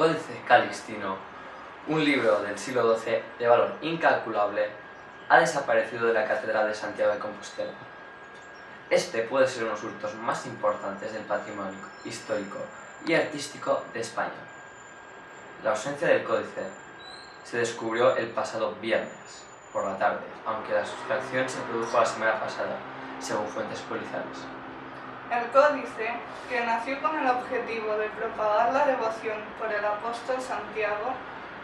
Códice Calixtino, un libro del siglo XII de valor incalculable, ha desaparecido de la Catedral de Santiago de Compostela. Este puede ser uno de los hurtos más importantes del patrimonio histórico y artístico de España. La ausencia del códice se descubrió el pasado viernes por la tarde, aunque la sustracción se produjo la semana pasada, según fuentes policiales. El códice, que nació con el objetivo de propagar la devoción por el apóstol Santiago,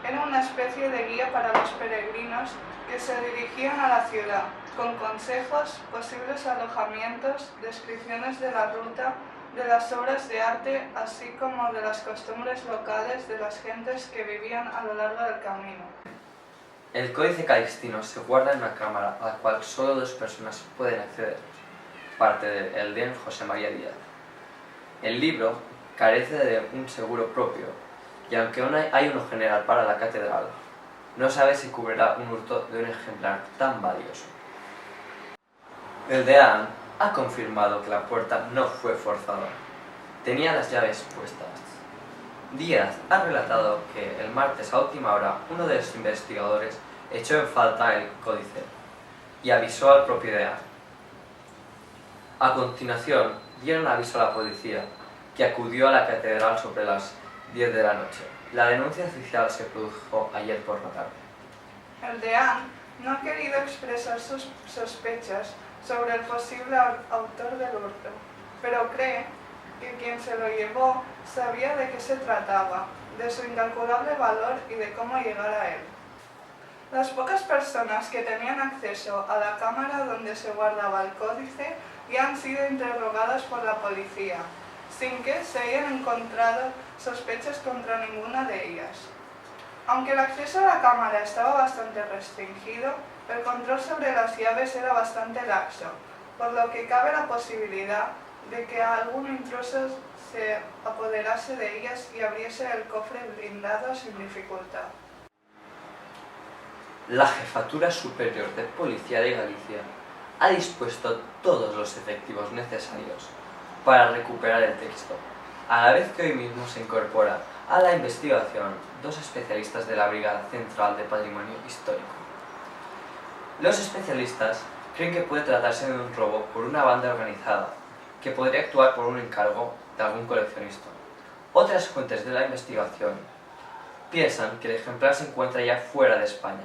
era una especie de guía para los peregrinos que se dirigían a la ciudad, con consejos, posibles alojamientos, descripciones de la ruta, de las obras de arte, así como de las costumbres locales de las gentes que vivían a lo largo del camino. El Códice Calixtino se guarda en una cámara a la cual solo 2 personas pueden acceder, parte del de José María Díaz. El libro carece de un seguro propio, y aunque aún hay uno general para la catedral, no sabe si cubrirá un hurto de un ejemplar tan valioso. El deán ha confirmado que la puerta no fue forzada. Tenía las llaves puestas. Díaz ha relatado que el martes a última hora uno de los investigadores echó en falta el códice y avisó al propio deán. A continuación, dieron aviso a la policía, que acudió a la catedral sobre las 10 de la noche. La denuncia oficial se produjo ayer por la tarde. El deán no ha querido expresar sus sospechas sobre el posible autor del hurto, pero cree que quien se lo llevó sabía de qué se trataba, de su incalculable valor y de cómo llegar a él. Las pocas personas que tenían acceso a la cámara donde se guardaba el códice ya han sido interrogadas por la policía, sin que se hayan encontrado sospechas contra ninguna de ellas. Aunque el acceso a la cámara estaba bastante restringido, el control sobre las llaves era bastante laxo, por lo que cabe la posibilidad de que algún intruso se apoderase de ellas y abriese el cofre blindado sin dificultad. La Jefatura Superior de Policía de Galicia ha dispuesto todos los efectivos necesarios para recuperar el texto, a la vez que hoy mismo se incorpora a la investigación 2 especialistas de la Brigada Central de Patrimonio Histórico. Los especialistas creen que puede tratarse de un robo por una banda organizada, que podría actuar por un encargo de algún coleccionista. Otras fuentes de la investigación piensan que el ejemplar se encuentra ya fuera de España.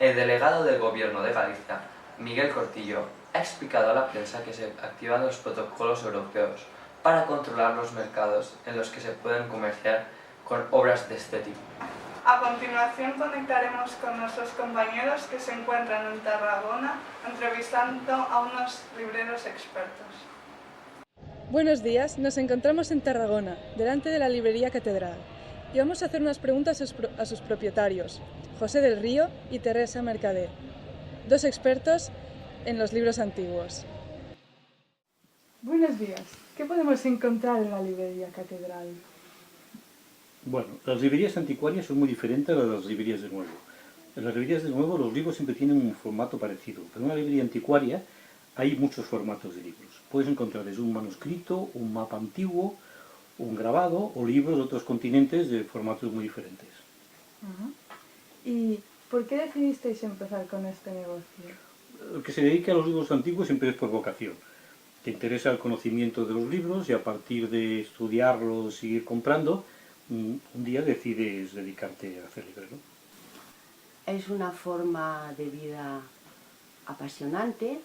El delegado del Gobierno de Galicia, Miguel Cortillo, ha explicado a la prensa que se activan los protocolos europeos para controlar los mercados en los que se pueden comerciar con obras de este tipo. A continuación conectaremos con nuestros compañeros que se encuentran en Tarragona entrevistando a unos libreros expertos. Buenos días, nos encontramos en Tarragona, delante de la librería Catedral, y vamos a hacer unas preguntas a sus propietarios, José del Río y Teresa Mercader, 2 expertos en los libros antiguos. Buenos días, ¿qué podemos encontrar en la librería Catedral? Bueno, las librerías anticuarias son muy diferentes a las librerías de nuevo. En las librerías de nuevo los libros siempre tienen un formato parecido, pero en una librería anticuaria hay muchos formatos de libros. Puedes encontrar desde un manuscrito, un mapa antiguo, un grabado o libros de otros continentes de formatos muy diferentes. ¿Y por qué decidisteis empezar con este negocio? El que se dedica a los libros antiguos siempre es por vocación. Te interesa el conocimiento de los libros y a partir de estudiarlos, seguir comprando, un día decides dedicarte a hacer librero. Es una forma de vida apasionante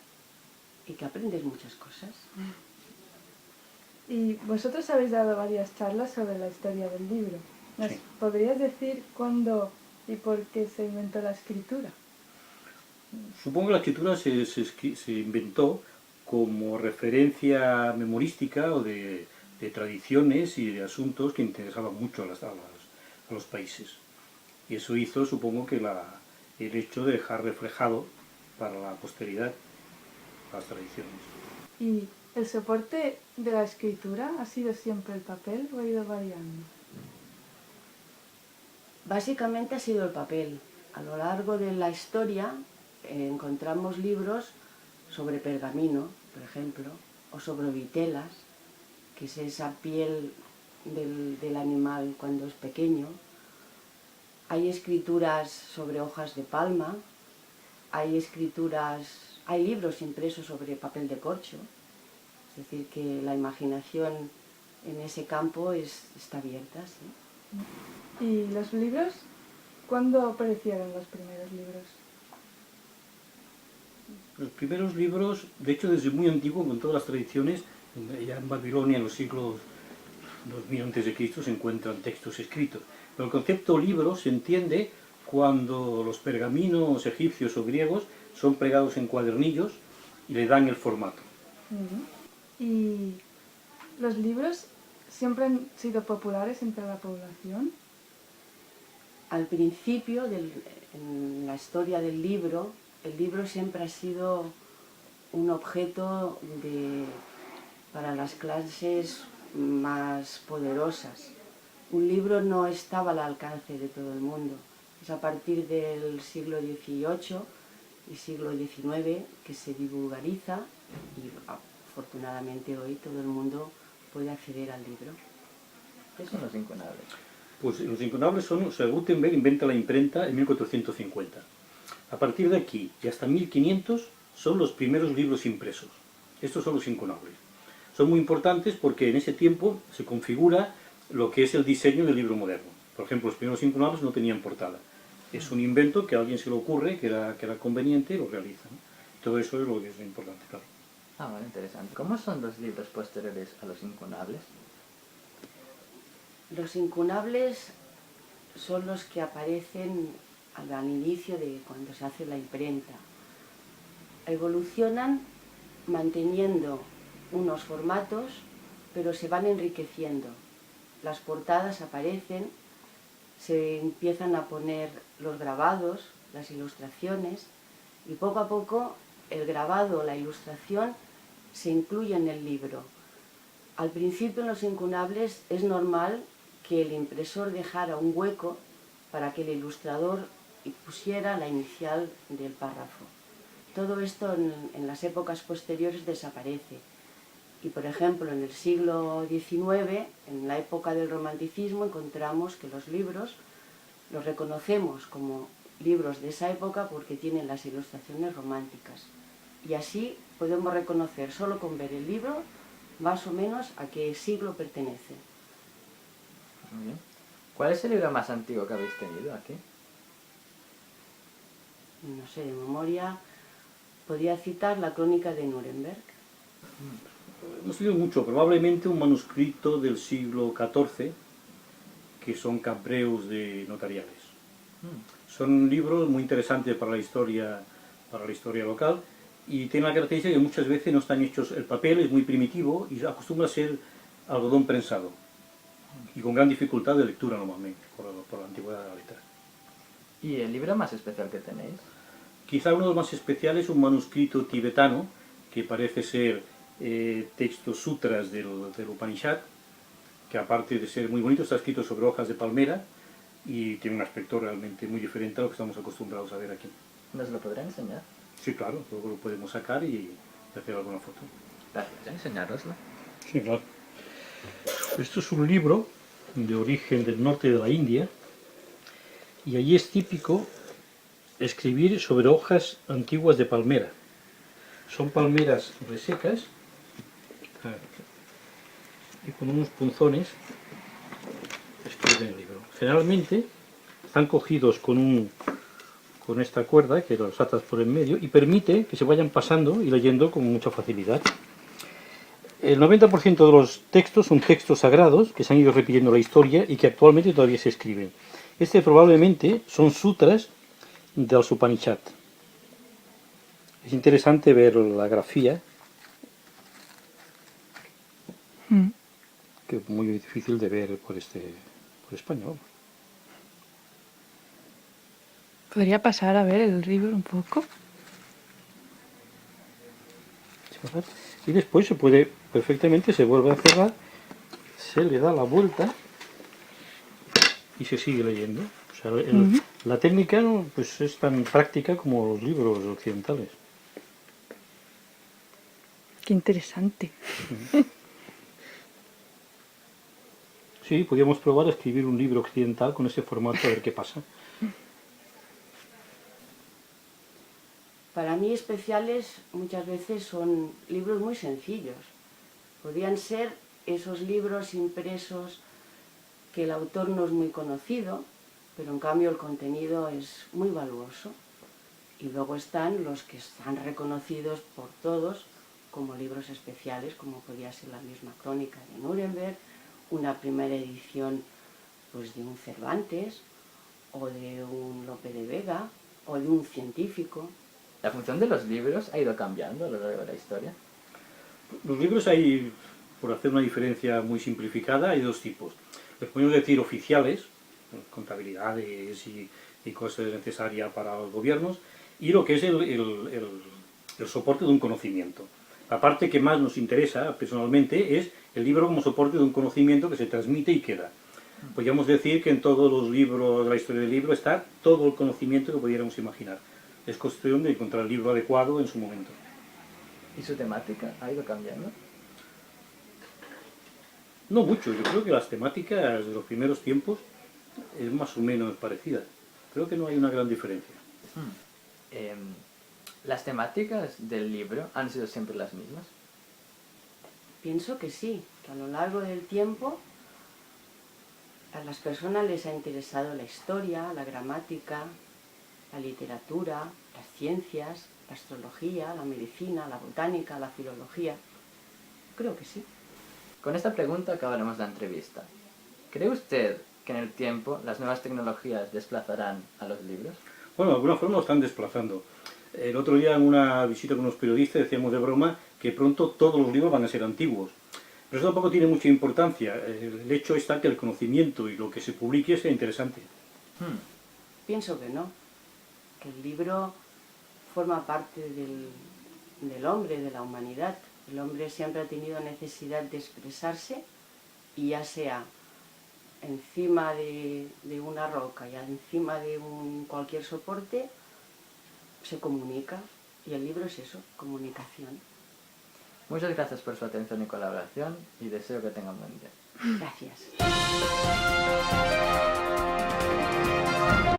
y que aprendes muchas cosas. Y vosotros habéis dado varias charlas sobre la historia del libro. ¿Nos podrías decir cuándo y por qué se inventó la escritura? Supongo que la escritura se inventó como referencia memorística o de tradiciones y de asuntos que interesaban mucho a los países. Y eso hizo, supongo, que el hecho de dejar reflejado para la posteridad las tradiciones. ¿Y el soporte de la escritura ha sido siempre el papel o ha ido variando? Básicamente ha sido el papel. A lo largo de la historia encontramos libros sobre pergamino, por ejemplo, o sobre vitelas, que es esa piel del animal cuando es pequeño. Hay escrituras sobre hojas de palma, hay libros impresos sobre papel de corcho, es decir, que la imaginación en ese campo está abierta, ¿sí? ¿Y los libros? ¿Cuándo aparecieron los primeros libros? Los primeros libros, de hecho desde muy antiguo, con todas las tradiciones, ya en Babilonia en los siglos 2000 a.C. se encuentran textos escritos. Pero el concepto libro se entiende cuando los pergaminos egipcios o griegos son plegados en cuadernillos y le dan el formato. ¿Y los libros siempre han sido populares entre la población? Al principio, en la historia del libro, el libro siempre ha sido un objeto para las clases más poderosas. Un libro no estaba al alcance de todo el mundo. Es a partir del siglo XVIII y siglo XIX que se divulgariza y afortunadamente hoy todo el mundo puede acceder al libro. ¿Qué son los incunables? Pues los incunables son, o sea, Gutenberg inventa la imprenta en 1450. A partir de aquí y hasta 1500 son los primeros libros impresos. Estos son los incunables. Son muy importantes porque en ese tiempo se configura lo que es el diseño del libro moderno. Por ejemplo, los primeros incunables no tenían portada. Es un invento que a alguien se le ocurre, que era conveniente, y lo realiza, ¿no? Todo eso es lo que es importante, claro. Ah, bueno, interesante. ¿Cómo son los libros posteriores a los incunables? Los incunables son los que aparecen al inicio de cuando se hace la imprenta. Evolucionan manteniendo unos formatos, pero se van enriqueciendo. Las portadas aparecen, se empiezan a poner los grabados, las ilustraciones, y poco a poco el grabado o la ilustración se incluye en el libro. Al principio en los incunables es normal que el impresor dejara un hueco para que el ilustrador pusiera la inicial del párrafo. Todo esto en las épocas posteriores desaparece. Y por ejemplo en el siglo XIX, en la época del romanticismo, encontramos que los libros los reconocemos como libros de esa época porque tienen las ilustraciones románticas. Y así podemos reconocer solo con ver el libro más o menos a qué siglo pertenece. Muy bien. ¿Cuál es el libro más antiguo que habéis tenido aquí? No sé, de memoria podría citar la Crónica de Nuremberg. No se dio mucho, probablemente un manuscrito del siglo XIV, que son cabreos de notariales. Son libros muy interesantes para la historia local y tienen la característica que muchas veces no están hechos, el papel es muy primitivo y acostumbra a ser algodón prensado y con gran dificultad de lectura normalmente por la antigüedad de la letra. ¿Y el libro más especial que tenéis? Quizá uno de los más especiales es un manuscrito tibetano que parece ser textos sutras del Upanishad, que aparte de ser muy bonito está escrito sobre hojas de palmera y tiene un aspecto realmente muy diferente a lo que estamos acostumbrados a ver aquí. ¿Nos lo podrá enseñar? Sí, claro, luego lo podemos sacar y hacer alguna foto. Gracias, enseñároslo. Sí, claro. Esto es un libro de origen del norte de la India y allí es típico escribir sobre hojas antiguas de palmera. Son palmeras resecas y con unos punzones escriben el libro. Generalmente están cogidos con esta cuerda que los atas por en medio y permite que se vayan pasando y leyendo con mucha facilidad. El 90% de los textos son textos sagrados que se han ido repitiendo la historia y que actualmente todavía se escriben. Este probablemente son sutras del Upanishad. Es interesante ver la grafía, que es muy difícil de ver por español. ¿Podría pasar a ver el libro un poco? Y después se puede, perfectamente, se vuelve a cerrar, se le da la vuelta y se sigue leyendo. O sea, la técnica pues, es tan práctica como los libros occidentales. Qué interesante. Sí, podríamos probar a escribir un libro occidental con ese formato a ver qué pasa. Para mí especiales muchas veces son libros muy sencillos. Podrían ser esos libros impresos que el autor no es muy conocido, pero en cambio el contenido es muy valuoso. Y luego están los que están reconocidos por todos como libros especiales, como podría ser la misma Crónica de Nuremberg, una primera edición pues, de un Cervantes, o de un Lope de Vega, o de un científico. ¿La función de los libros ha ido cambiando a lo largo de la historia? Los libros hay, por hacer una diferencia muy simplificada, hay dos tipos. Les podemos decir oficiales, contabilidades y cosas necesarias para los gobiernos, y lo que es el soporte de un conocimiento. La parte que más nos interesa personalmente es el libro como soporte de un conocimiento que se transmite y queda. Podríamos decir que en todos los libros de la historia del libro está todo el conocimiento que pudiéramos imaginar. Es cuestión de encontrar el libro adecuado en su momento. ¿Y su temática ha ido cambiando? No mucho, yo creo que las temáticas de los primeros tiempos es más o menos parecida. Creo que no hay una gran diferencia. ¿Las temáticas del libro han sido siempre las mismas? Pienso que sí, que a lo largo del tiempo a las personas les ha interesado la historia, la gramática, la literatura, las ciencias, la astrología, la medicina, la botánica, la filología. Creo que sí. Con esta pregunta acabaremos la entrevista. ¿Cree usted que en el tiempo las nuevas tecnologías desplazarán a los libros? Bueno, de alguna forma lo están desplazando. El otro día en una visita con unos periodistas decíamos de broma que pronto todos los libros van a ser antiguos. Pero eso tampoco tiene mucha importancia. El hecho está que el conocimiento y lo que se publique sea interesante. Pienso que no, que el libro forma parte del hombre, de la humanidad. El hombre siempre ha tenido necesidad de expresarse y ya sea encima de una roca, ya encima de cualquier soporte, se comunica. Y el libro es eso, comunicación. Muchas gracias por su atención y colaboración y deseo que tengan buen día. Gracias.